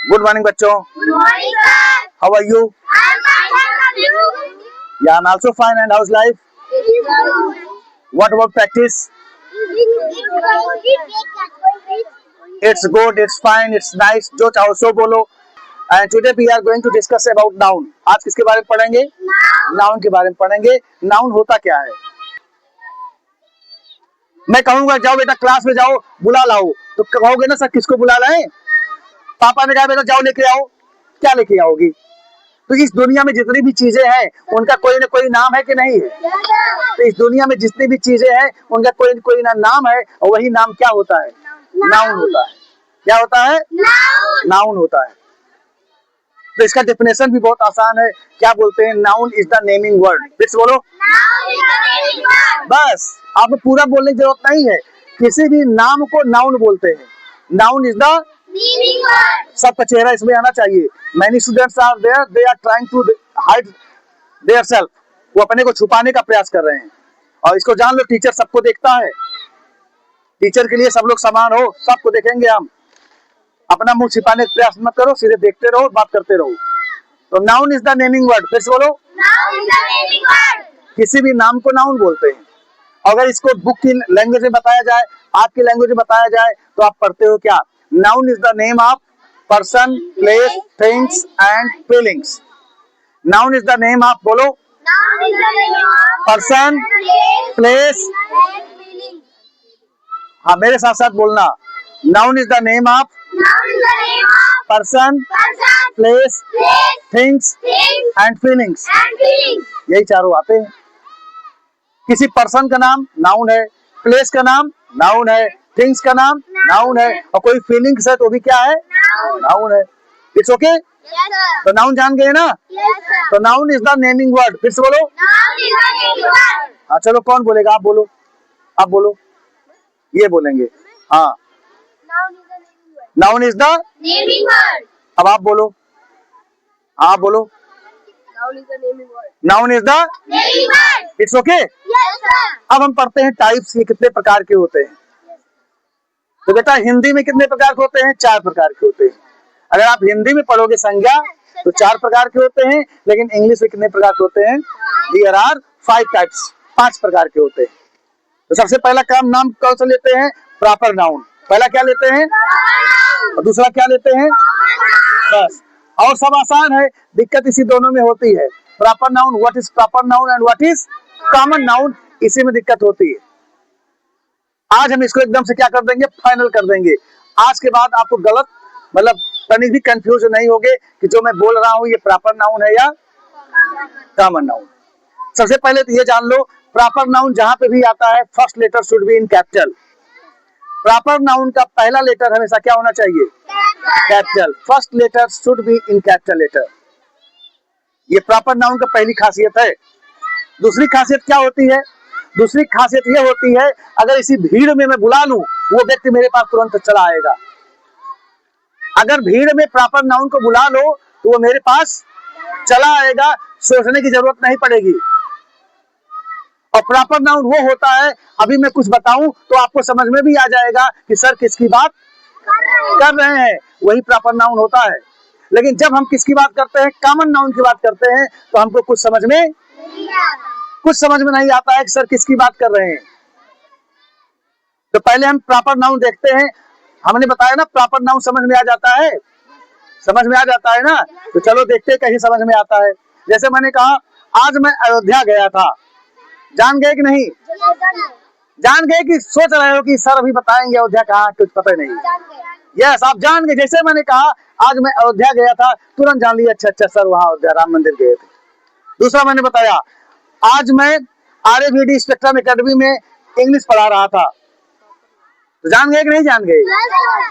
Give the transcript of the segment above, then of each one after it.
Good morning बच्चों. Good morning, sir. How are you? I'm fine, sir. You? Yeah I am also fine. And how is life? It is good. What about practice? It's good, it's fine, it's nice. जो चाहो सो बोलो. And today we are going to discuss about noun. आज किसके बारे में पढ़ेंगे? Noun के बारे में पढ़ेंगे. नाउन होता क्या है? मैं कहूंगा जाओ बेटा क्लास में जाओ बुला लाओ, तो कहोगे ना सर किसको बुला लाए? पापा ने कहा बेटा जाओ लेके आओ. क्या लेके आओगी? तो इस दुनिया में जितनी भी चीजें हैं उनका कोई ना कोई नाम है कि नहीं है? तो इस दुनिया में जितनी भी चीजें हैं उनका कोई ना कोई नाम है, और वही नाम क्या होता है? नाउन होता है. क्या होता है? नाउन होता है. तो इसका डेफिनेशन भी बहुत आसान है. क्या बोलते हैं? Noun is the naming word. फिर से बोलो. बस आपको पूरा बोलने की जरूरत नहीं है. किसी भी नाम को नाउन बोलते हैं. नाउन इज द सबका चेहरा इसमें आना चाहिए. Many students are there, they are trying to hide their self. वो अपने को छुपाने का प्रयास कर रहे हैं. और इसको जान लो, टीचर सबको देखता है. टीचर के लिए सब लोग समान हो, सबको देखेंगे हम. अपना मुंह छिपाने का प्रयास मत करो, सीधे देखते रहो, बात करते रहो. तो noun is the naming word. फिर से बोलो. किसी भी नाम को नाउन बोलते हैं. अगर इसको बुक की लैंग्वेज में बताया जाए, आपकी लैंग्वेज में बताया जाए, तो आप पढ़ते हो क्या? Noun is the name of person, place, things and feelings. Noun is the name of, बोलो. Person, place. हाँ, मेरे साथ साथ बोलना. Noun is the name of person, place, things and feelings. यही चारों आते हैं. किसी पर्सन का नाम नाउन है, प्लेस का नाम नाउन है, थिंग्स का नाम नाउन है, और कोई फीलिंग्स है तो भी क्या है? नाउन है. It's okay. तो नाउन जान गए ना? तो noun is the naming word. फिर से बोलो. हाँ चलो, कौन बोलेगा? आप बोलो. आप बोलो. ये बोलेंगे. हाँ, नाउन इज द. अब आप बोलो. आप बोलो. Noun is the. It's okay. अब हम पढ़ते हैं टाइप्स. ये कितने प्रकार के होते हैं? तो बेटा हिंदी में कितने प्रकार के होते हैं? 4 प्रकार के होते हैं. अगर आप हिंदी में पढ़ोगे संज्ञा तो 4 प्रकार के होते हैं, लेकिन इंग्लिश में कितने प्रकार के होते हैं? There are 5 types. 5 प्रकार के होते हैं. तो सबसे पहला काम नाम कौन सा लेते हैं? Proper noun. पहला क्या लेते हैं? और दूसरा क्या लेते हैं? बस. और सब आसान है. दिक्कत इसी दोनों में होती है. Proper noun, what is proper noun and what is common noun, इसी में दिक्कत होती है. आज हम इसको एकदम से क्या कर देंगे? फाइनल कर देंगे. आज के बाद आपको गलत मतलब तनिक भी कंफ्यूज नहीं होगे कि जो मैं बोल रहा हूं ये प्रॉपर नाउन है या कॉमन नाउन. सबसे पहले तो ये जान लो, प्रॉपर नाउन जहां पे भी आता है first letter should be in capital. Proper noun का पहला लेटर हमेशा क्या होना चाहिए? Capital. First letter should be in capital letter. ये प्रॉपर नाउन का पहली खासियत है. दूसरी खासियत क्या होती है? दूसरी खासियत ये होती है, अगर इसी भीड़ में मैं बुला लूं, वो व्यक्ति मेरे पास तुरंत चला आएगा. अगर भीड़ में प्रॉपर नाउन को बुला लो तो वो मेरे पास चला आएगा, सोचने की जरूरत नहीं पड़ेगी. और प्रॉपर नाउन वो होता है, अभी मैं कुछ बताऊं तो आपको समझ में भी आ जाएगा कि सर किसकी बात कर रहे हैं. वही प्रॉपर नाउन होता है. लेकिन जब हम किसकी बात करते हैं? कॉमन नाउन की बात करते हैं, तो हमको कुछ समझ में नहीं आता है कि सर किसकी बात कर रहे हैं. तो पहले हम प्रॉपर नाउन देखते हैं. हमने बताया ना प्रॉपर नाउन समझ में आ जाता है. समझ में आ जाता है ना? तो चलो देखते हैं कहीं समझ में आता है. जैसे मैंने कहा आज मैं अयोध्या गया था. जान गए कि नहीं? जान गए कि सोच रहे हो कि सर अभी बताएंगे अयोध्या कहाँ? कुछ पता नहीं. यस, आप जान गए. जैसे मैंने कहा आज मैं अयोध्या गया था, तुरंत जान लिया अच्छा अच्छा सर वहां अयोध्या राम मंदिर गए थे. दूसरा मैंने बताया आज मैं RAVD स्पेक्ट्रम एकेडमी में इंग्लिश पढ़ा रहा था. तो जान गए कि नहीं जान गए?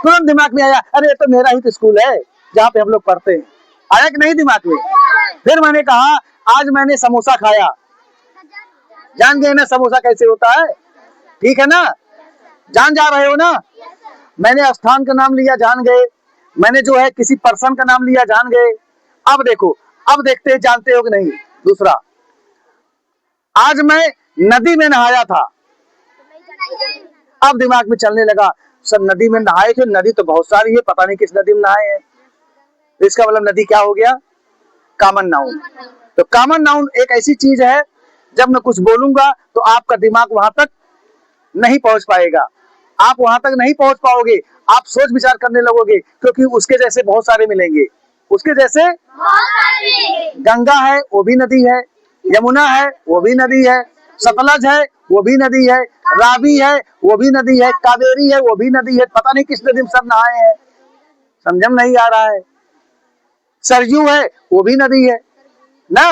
तुरंत दिमाग में आया, अरे ये तो मेरा ही तो स्कूल है जहाँ पे हम लोग पढ़ते हैं. आया कि नहीं दिमाग में? फिर मैंने कहा आज मैंने समोसा खाया. जान गए ना समोसा कैसे होता है? ठीक है ना? जान जा रहे हो ना? मैंने स्थान का नाम लिया, जान गए. मैंने जो है किसी पर्सन का नाम लिया, जान गए. अब देखो, अब देखते हैं जानते हो कि नहीं. दूसरा, आज मैं नदी में नहाया था. अब दिमाग में चलने लगा, सर नदी में नहाए थे, नदी तो बहुत सारी है, पता नहीं किस नदी में नहाए हैं. तो इसका मतलब नदी क्या हो गया? Common noun. तो कॉमन नाउन एक ऐसी चीज है, जब मैं कुछ बोलूंगा तो आपका दिमाग वहां तक नहीं पहुंच पाएगा, आप वहां तक नहीं पहुंच पाओगे, आप सोच विचार करने लगोगे, क्योंकि उसके जैसे बहुत सारे मिलेंगे। उसके जैसे गंगा है, वो भी नदी है, यमुना है, वो भी नदी है, सतलज है, वो भी नदी है, रावी है, वो भी नदी है, कावेरी है, वो भी नदी है। पता नहीं किस नदी में सब नहाए हैं, समझ में नहीं आ रहा है। सरयू है, वो भी नदी है ना।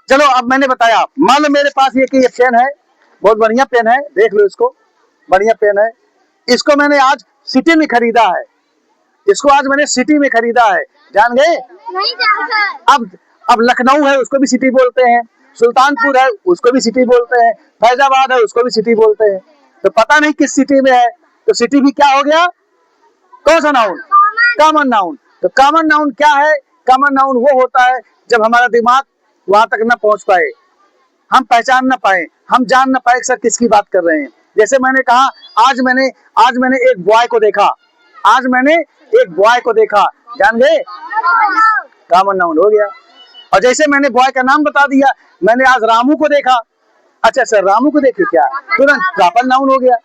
चलो अब मैंने बताया, मान लो मेरे पास ये पेन है, बहुत बढ़िया पेन है, देख लो इसको, बढ़िया पेन है। इसको मैंने आज सिटी में खरीदा है, इसको आज मैंने सिटी में खरीदा है, जान गए? नहीं जानता। अब लखनऊ है, उसको भी सिटी बोलते हैं, सुल्तानपुर है, उसको भी सिटी बोलते हैं, फैजाबाद है, उसको भी सिटी बोलते हैं। तो पता नहीं किस सिटी में है, तो सिटी भी क्या हो गया? कौन सा नाउन? Common noun. तो कॉमन नाउन क्या है? कॉमन नाउन वो होता है जब हमारा दिमाग वहां तक न पहुंच पाए, हम पहचान न पाए, हम जान न पाए सर किसकी बात कर रहे हैं। जैसे मैंने कहा, आज मैंने एक बॉय को देखा, आज मैंने एक बॉय को देखा, जान गए? कॉमन नाउन हो गया। और जैसे मैंने बॉय का नाम बता दिया, मैंने आज रामू को देखा, अच्छा सर रामू को देखे क्या, तुरंत प्रॉपर नाउन हो गया।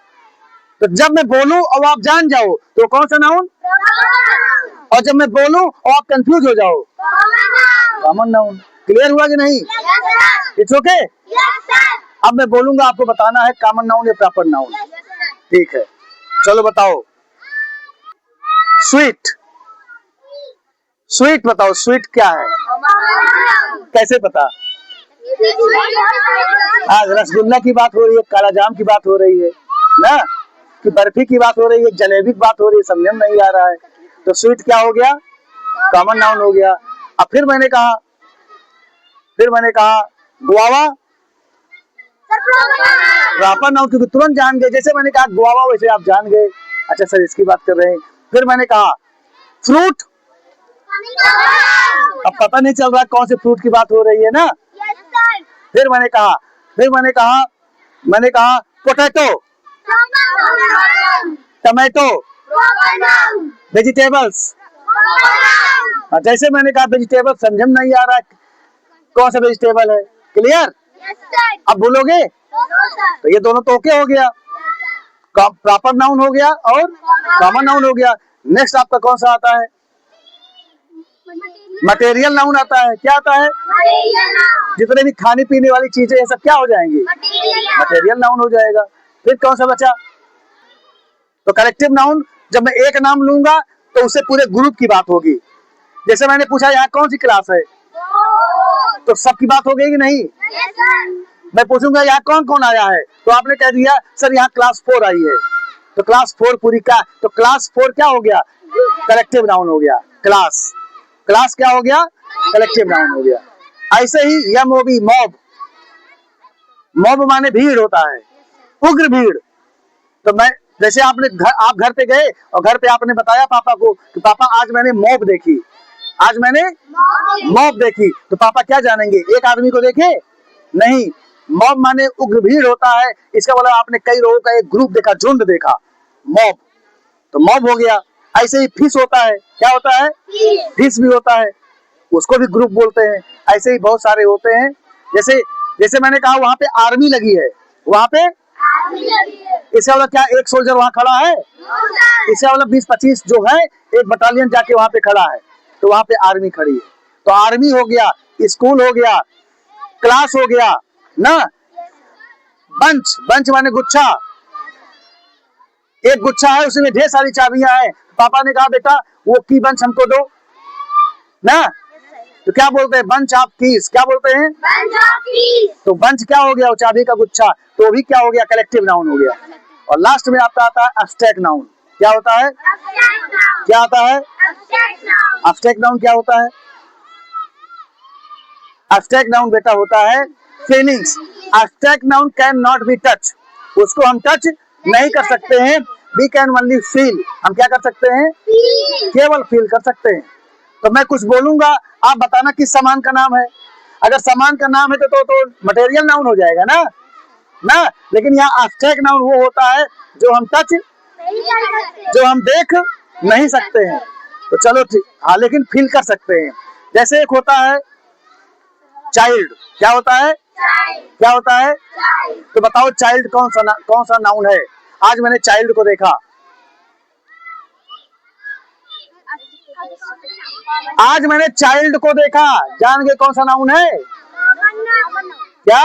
तो जब मैं बोलूं और आप जान जाओ तो कौन सा नाउन? और जब मैं बोलूं और आप कंफ्यूज हो जाओ, कॉमन नाउन। क्लियर हुआ कि नहीं? It's okay. अब मैं बोलूंगा, आपको बताना है कॉमन नाउन या प्रॉपर नाउन, ठीक है? चलो बताओ, स्वीट, स्वीट बताओ, स्वीट क्या है? कैसे पता? आज रसगुल्ला की बात हो रही है, काला जाम की बात हो रही है ना, कि बर्फी की बात हो रही है, जलेबी की बात हो रही है, समझ में नहीं आ रहा है। तो स्वीट क्या हो गया? कॉमन नाउन हो गया। अब फिर मैंने कहा गुआवा, प्रॉपर नाउन, क्योंकि तुरंत जान गए, जैसे मैंने कहा गुआवा वैसे आप जान गए, अच्छा सर इसकी बात कर रहे हैं। फिर मैंने कहा फ्रूट, अब पता नहीं चल रहा कौन से फ्रूट की बात हो रही है ना। फिर मैंने कहा पोटैटो, टमाटो, वेजिटेबल्स, जैसे मैंने कहा वेजिटेबल, समझ में नहीं आ रहा कौन सा वेजिटेबल है। क्लियर? अब बोलोगे? तो ये दोनों तो ओके हो गया, प्रॉपर नाउन हो गया और कॉमन नाउन हो गया। नेक्स्ट आपका कौन सा आता है? मटेरियल नाउन आता है। क्या आता है? जितने भी खाने पीने वाली चीजें हैं सब क्या हो जाएंगी? मटेरियल नाउन हो जाएगा। फिर कौन सा बचा? तो कलेक्टिव नाउन, जब मैं एक नाम लूंगा तो उससे पूरे ग्रुप की बात होगी। जैसे मैंने पूछा यहाँ कौन सी क्लास है, तो सबकी बात हो गई कि नहीं? मैं पूछूंगा यहाँ कौन कौन आया है, तो आपने कह दिया सर यहाँ क्लास 4 आई है, तो क्लास 4 पूरी का, तो क्लास 4 क्या हो गया? कलेक्टिव नाउन हो गया। क्लास क्या हो गया? कलेक्टिव नाउन हो गया। ऐसे ही यमोबी, मॉब माने भीड़ होता है, उग्र भीड़। तो मैं जैसे आप घर पे गए और घर पे आपने बताया पापा को कि पापा आज मैंने मॉब देखी, आज मैंने मॉब देखी, तो पापा क्या जानेंगे? एक आदमी को देखे नहीं, मॉब माने उग्र भीड़ होता है। इसका मतलब आपने कई लोगों का एक ग्रुप देखा, झुंड देखा, मॉब, तो मॉब हो गया। ऐसे ही फिश होता है, क्या होता है? फिश भी होता है, उसको भी ग्रुप बोलते हैं। ऐसे ही बहुत सारे होते हैं। जैसे मैंने कहा वहां पे आर्मी लगी है, वहां पे इसका मतलब क्या एक सोल्जर वहां खड़ा है? इसका मतलब 20-25 जो है एक बटालियन जाके वहां पे खड़ा है, तो वहां पे आर्मी खड़ी है। तो आर्मी हो गया, स्कूल हो गया, क्लास हो गया ना। बंच माने गुच्छा, एक गुच्छा है उसमें ढेर सारी चाबियां हैं। पापा ने कहा बेटा वो की बंच हमको दो ना, तो क्या बोलते हैं? Bunch of keys. क्या बोलते हैं? तो बंच क्या हो गया? वो चाबी का गुच्छा, तो भी क्या हो गया? कलेक्टिव नाउन हो गया। और लास्ट में आपका आता है एब्स्ट्रैक्ट नाउन। क्या होता है? क्या आता है? एब्स्ट्रैक्ट नाउन क्या होता है? एब्स्ट्रैक्ट नाउन बेटा होता है feelings. Abstract noun can not be touch, उसको हम टच नहीं कर सकते हैं। वी कैन ओनली फील, हम क्या कर सकते हैं? केवल फील कर सकते हैं। तो मैं कुछ बोलूंगा, आप बताना किस सामान का नाम है। अगर सामान का नाम है तो मटेरियल नाउन हो जाएगा ना। लेकिन यहाँ एब्स्ट्रैक्ट नाउन वो होता है जो हम टच, जो हम देख नहीं सकते हैं। तो चलो ठीक, हाँ लेकिन फील कर सकते हैं। जैसे एक होता है चाइल्ड, क्या होता है, क्या होता है, तो बताओ चाइल्ड कौन सा नाउन है। आज मैंने चाइल्ड को देखा, आज मैंने चाइल्ड को देखा, जान गए कौन सा नाउन है, क्या,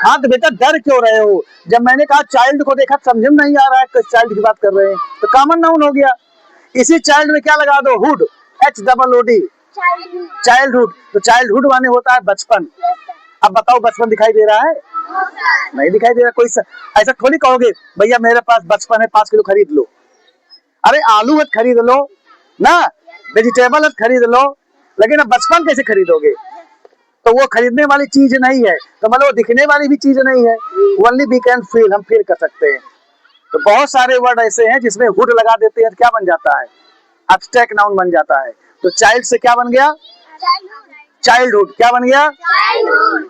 हाँ तो बेटा डर क्यों रहे हो, जब मैंने कहा चाइल्ड को देखा समझ में नहीं आ रहा है किस चाइल्ड की बात कर रहे हैं, तो कॉमन नाउन हो गया। इसी चाइल्ड में क्या लगा दो, हुड, HOOD, चाइल्डहुड, तो चाइल्डहुड माने होता है बचपन। अब बताओ बचपन दिखाई दे रहा है, नहीं दिखाई दे रहा। कोई ऐसा थोड़ी कहोगे भैया मेरे पास बचपन है 5 किलो खरीद लो, अरे आलू मत खरीद लो ना, वेजिटेबल मत खरीद लो, लेकिन अब बचपन कैसे खरीदोगे, तो वो खरीदने वाली चीज नहीं है, तो मतलब वो दिखने वाली भी चीज नहीं है, ओनली वी कैन फील, हम फील कर सकते हैं। तो बहुत सारे वर्ड ऐसे हैं जिसमें हुड लगा देते हैं, क्या बन जाता है, एब्स्ट्रैक्ट नाउन बन जाता है। तो चाइल्ड से क्या बन गया, चाइल्डहुड, क्या बन गया,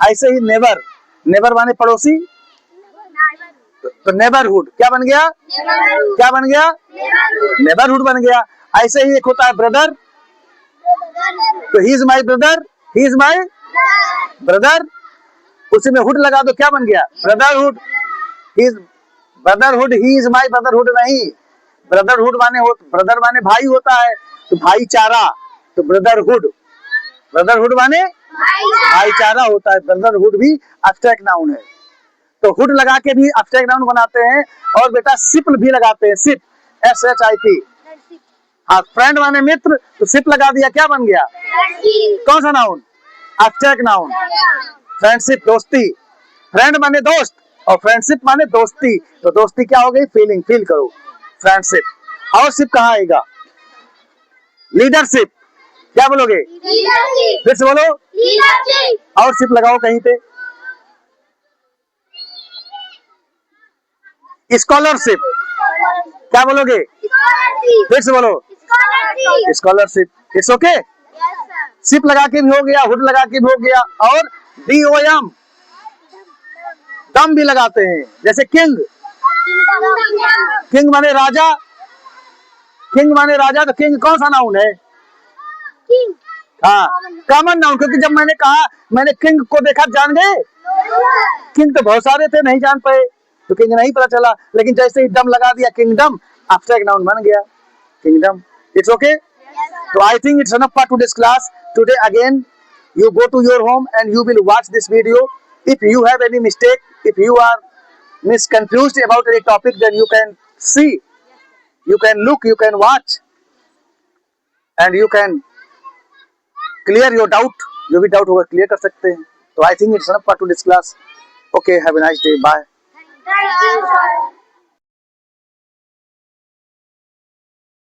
ऐसे ही नेबर, नेबर माने पड़ोसी, तो नेबरहुड क्या बन गया, क्या बन गया, नेबरहुड बन गया। ऐसे ही एक होता है ब्रदर, तो he is my brother, he is my brother, उसी में हुड लगा दो, क्या बन गया, brotherhood, he is brotherhood, he is my brotherhood नहीं, ब्रदरहुड माने ब्रदर माने भाई होता है, तो भाईचारा, तो ब्रदरहुड, ब्रदरहुड माने भाईचारा होता है, ब्रदरहुड भी एब्स्ट्रैक्ट नाउन है। तो हुड लगा के भी एब्स्ट्रैक्ट नाउन बनाते हैं, और बेटा सिप भी लगाते हैं, सिप, SHIP, हाँ फ्रेंड माने मित्र, तो सिप लगा दिया, क्या बन गया, कौन सा नाउन, एब्स्ट्रैक्ट नाउन, फ्रेंडशिप, दोस्ती, फ्रेंड माने दोस्त और फ्रेंडशिप माने दोस्ती, तो दोस्ती क्या हो गई, फीलिंग, फील करो, फ्रेंडशिप। और शिप कहाँ आएगा, लीडरशिप, क्या बोलोगे, फिर से बोलो, और शिप लगाओ कहीं पे, स्कॉलरशिप, क्या बोलोगे, फिर से बोलो, स्कॉलरशिप, इट्स ओके। शिप लगा के भी हो गया, हुड लगा के भी हो गया, और DOM, दम भी लगाते हैं, जैसे किंग, किंग माने राजा, किंग माने राजा, तो किंग कौन सा नाउन है, हाँ कॉमन नाउन, क्योंकि जब मैंने कहा मैंने किंग को देखा, जान गए, किंग तो बहुत सारे थे, नहीं जान पाए, तो किंग नहीं पता चला, लेकिन जैसे ही दम लगा दिया, किंगडम, एब्स्ट्रैक्ट नाउन बन गया, किंगडम, इट्स ओके। तो I think it's enough for today's class. Today again you go to your home and you will watch this video. If you have any mistake, if you are misconfused about any topic, then you can see, you can look, you can watch, and you can clear your doubt, जो भी doubt होगा clear कर सकते हैं। तो I think it's enough for today's class. Okay, have a nice day, bye. Thank you, sir.